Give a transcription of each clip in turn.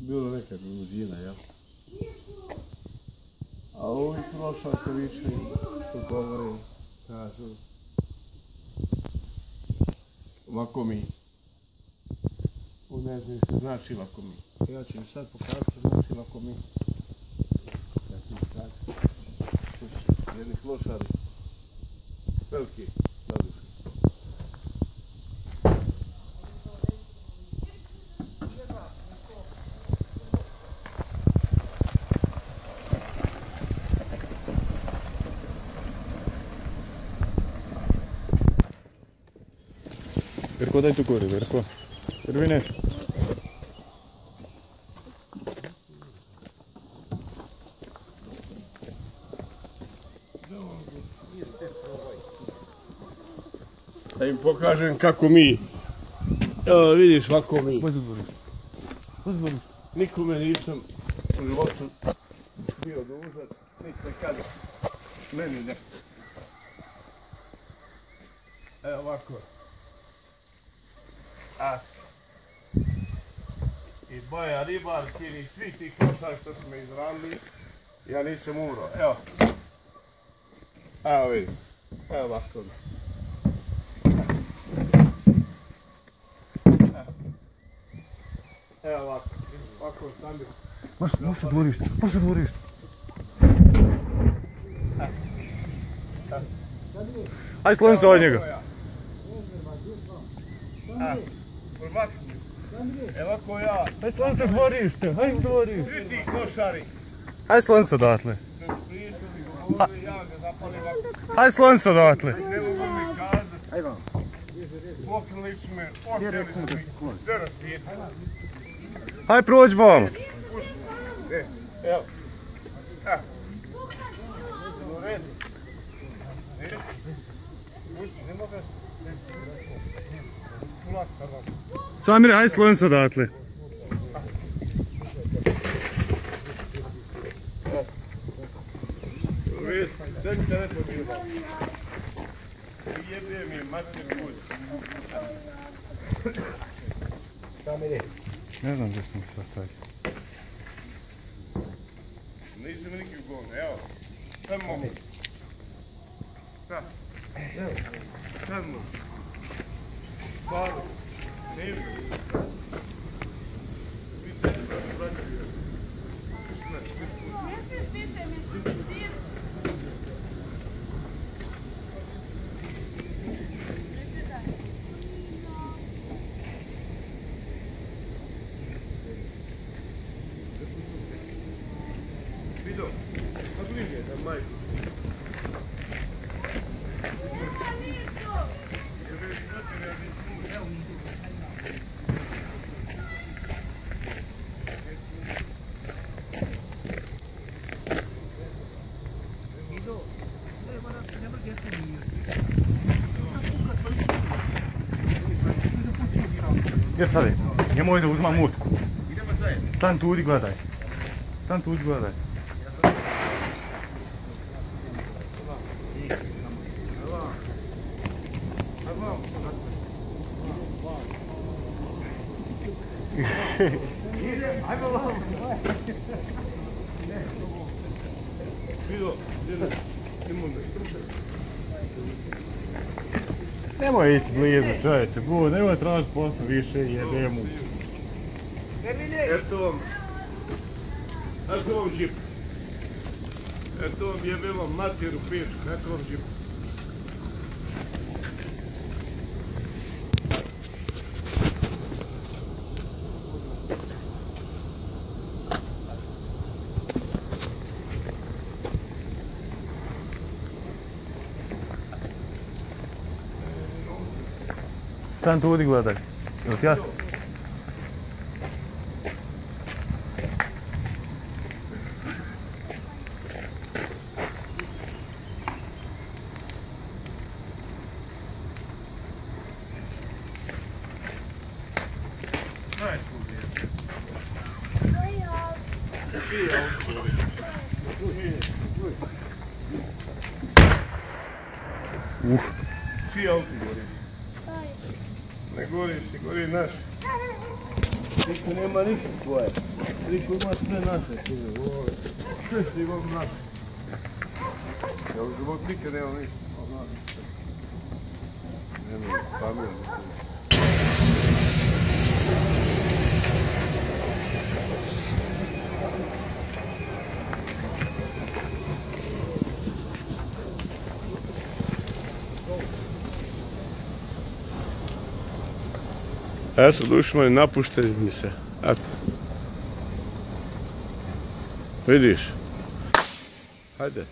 bilo nekad uzina, jel? A ovi prošao što više, što govore, kažu. Ovako mi. Ne znam što znači ovako mi. Ja ću mi sad pokazati što znači ovako mi. Ja ću mi sad. Slušaj, jedni klošari. Veliki, naduši. Verko, daj tu gori, Verko. Ervine. Da im pokažem kako mi, evo vidiš ovako mi. Pozvoriš. Nikome nisam u životu bio dužan, nikad meni ne. Evo ovako. I Baja Ribar, i svi ti klošari što su me izranili, ja nisam umro. Evo. Evo vidim. Evo ovako. Evo ovako. Ovako sami. Možeš se dvoriš. Aj slon se od njega. Evo ko ja. Aj slon se dvorište, aj u dvorište. Svi ti košari. Aj slon se odatle. Pričali, govorili, ja ga zapalim ovako. Aj slon se odatle. Ne mogu mi kazati. Aj vam. Pokrili su me, oteli su mi, sve rasvijetili. Aj prođi vam. Evo. U redu. Ne mogu. Samir, aj slon se odatle. Daj mi telefon bilo. Jebe mi mater kuć. Samir. Ne znam gdje sam se ostavio. Nisam nikog govno, evo. Samo. Da. Evo. Samo. Hvala. Ne vidim. Misliš više, mislim, dir. Vido, pobliže na majku. Jer sad, nemoj da uzmam utku. Stan tu i gledaj. Nemoj ići blizu, čovječe, nemoj tražiti posla više, jebe mu. Eto vam džip. Eto vam jebe vam mater u pečku, eto vam džip. Stan tu i gledaj. Jel ti jasno? Čiji auto gori? Ne gori, gori naš. Niko nema ništa svoje. Niko ima sve naše. Sve što imamo naše. Ja u život nikad nema ništa. Nema familija. Eto, dušmani, napušteni mi se. Eto. Vidiš? Hajde.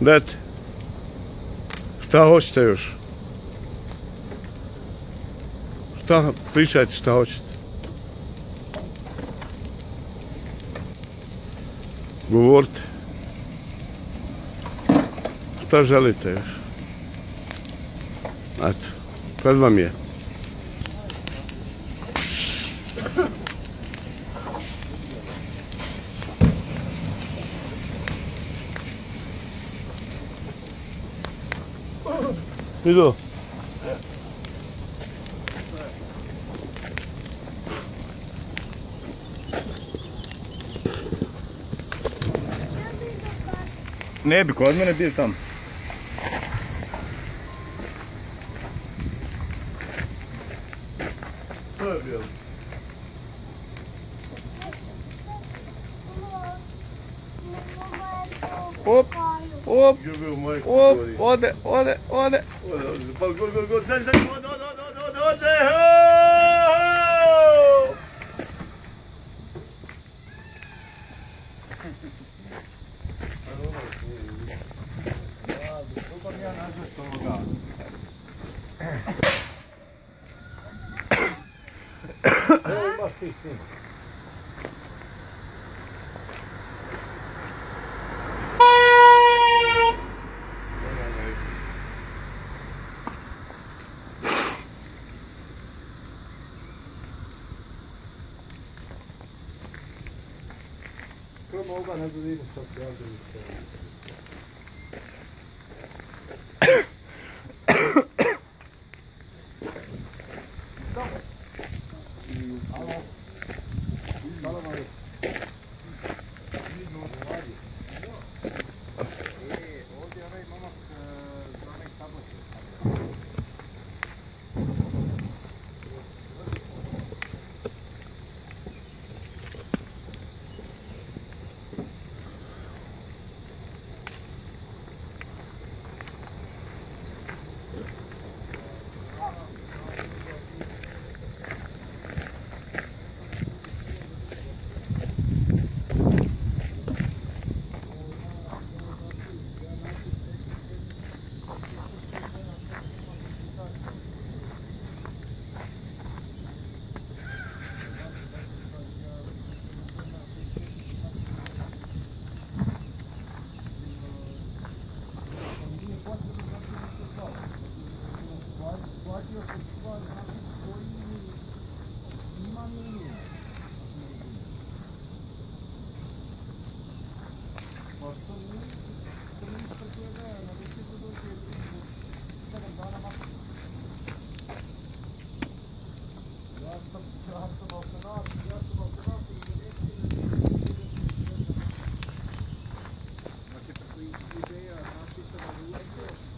Dete. Šta hoćete još? Šta, pričajte šta hoćete. Govorite. Šta želite još? Eto, kad vam je? Idu. Ne bi kod mene bio tam. To je bilo. Op, op, Ljubio moje op, kućori. ode. Ode, pa gol, sad, ode. Evo imaš ti sin. Prvo ovoga ne znam vidim što se javljaju se.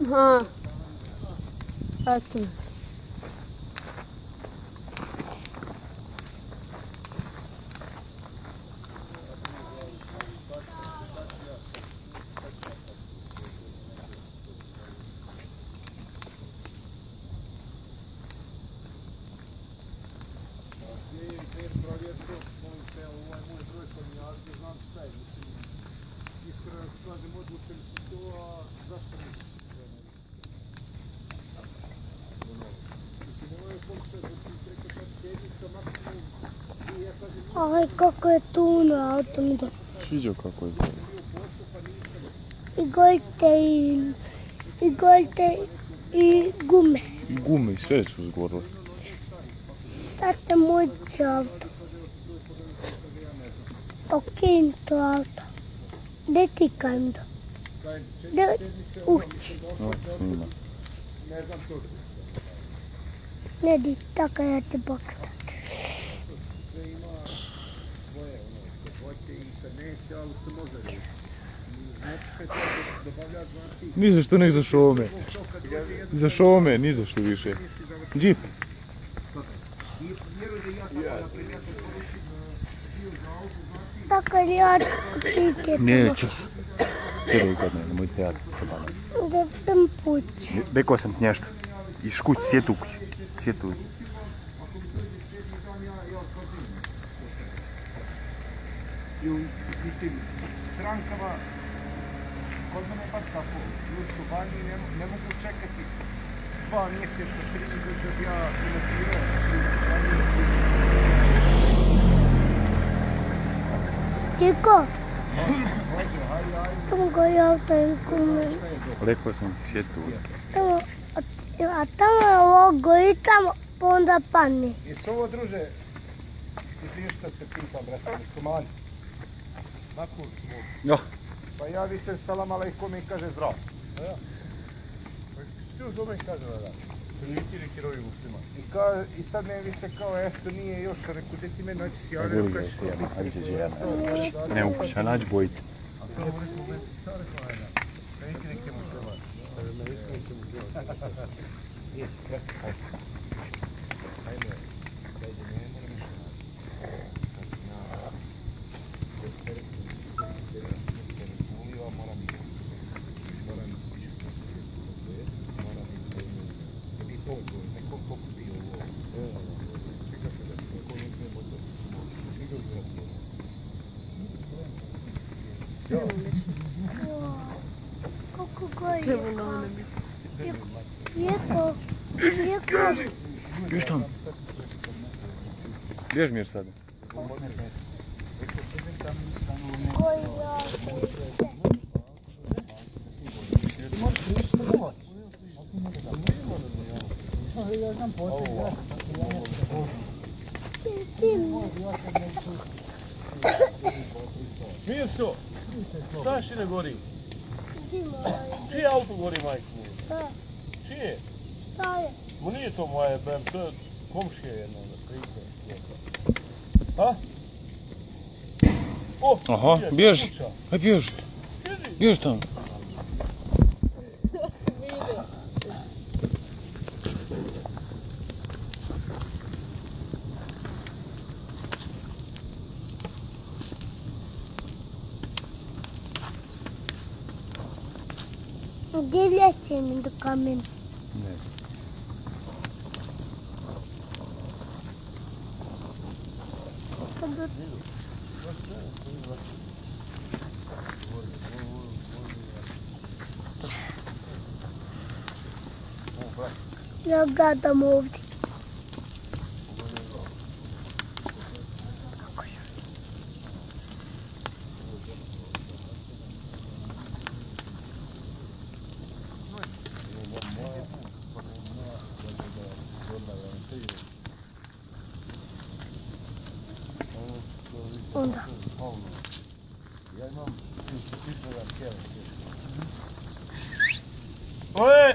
Aha. Eto. Aj, kako je tuna, auto mi da... Sviđa kako je to. I golte i gume. I gume i sve su zgorle. Tate, moj će auto. Okej, to auto. Gdje ti kanda? Gdje ući? No, snima. Ne di, tako ja te pokretam. Sve ima svoje, kad hoće i kad neće, ali se može riješiti. Znači kad je dobavljač, znači... Ni za što nek za šome. Za šome, ni za što više. Džip. I vjeruj da ja tako, na primjer, kad poručim dio za auto, znači... Tako ja ti Neću. Čeruj kod mene, nemoj te da sam puć. Rekao sam ti nešto. Iš kuć, sjeti u kući. Sjeti u kući. Mislim, strankama, kod mene baš tako, ljudi su vani i ne mogu čekati 2 mjeseca, 3 da bi ja financirao. Tiko? Tamo gori auto i kume. Rekao sam ti sjeti u kući. Tamo, a tamo je ovo gori tamo, pa onda padne. Jesu ovo, druže, ti što se pitam, brate, muslimani? Na kurcu mogu. Ja. Pa javite salam alejkum i kaže zdravo. Ja. Što do mene kaže da? Neki rovi musliman. I sad me više kao, eto nije još, rekao, gdje ti me naći si javljaju, kaže što biti. Ne u kuća, naći bojice. A to je rekao, šta rekao jedna? Neki musliman. Neki musliman. Je, rekao. Ajde, ne moram više Kako gori? Jeko. Bjež tam. Bjež mir sad. Mirso, šta še ne gori? Čije auto gori, majko moja? Da, Čije? šta je? Ma nije to moje BM, to je komšija jedna na prike. Ha? O, Aha, čije, bjež. kuća. Aj bjež. Bjež tam. Gdje ljećem do kamena? Ne. Ja gadam ovdje. Onda. Ja imam 300 kjera. Oje!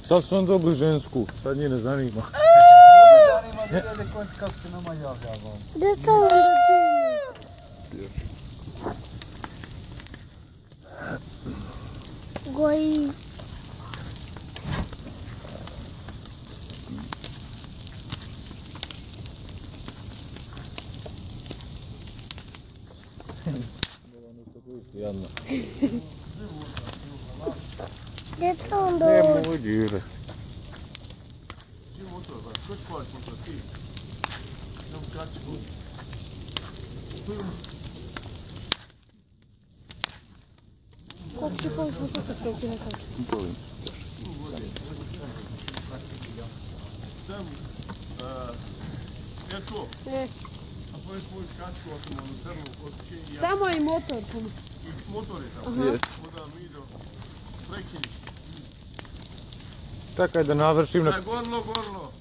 Sad su on dobili žensku, sad njih ne zanima. Kako se nama javlja vam? Gdje to onda dine? Goji. Jadno. Gdje to onda Nemo ovdje? ovdje Jure. Čim motor, ba, što ćeš pojeti motor ti? Samo kraći budi. Kako ti koji smo se posveći nekako? Polim. Eto, Ne. a pojedi tvoj kačku, ako nam crnu kod će i ja. Tamo je i motor. I motor je tamo. Onda mi do prekini. Čekaj da navršim na... Gorlo, gorlo.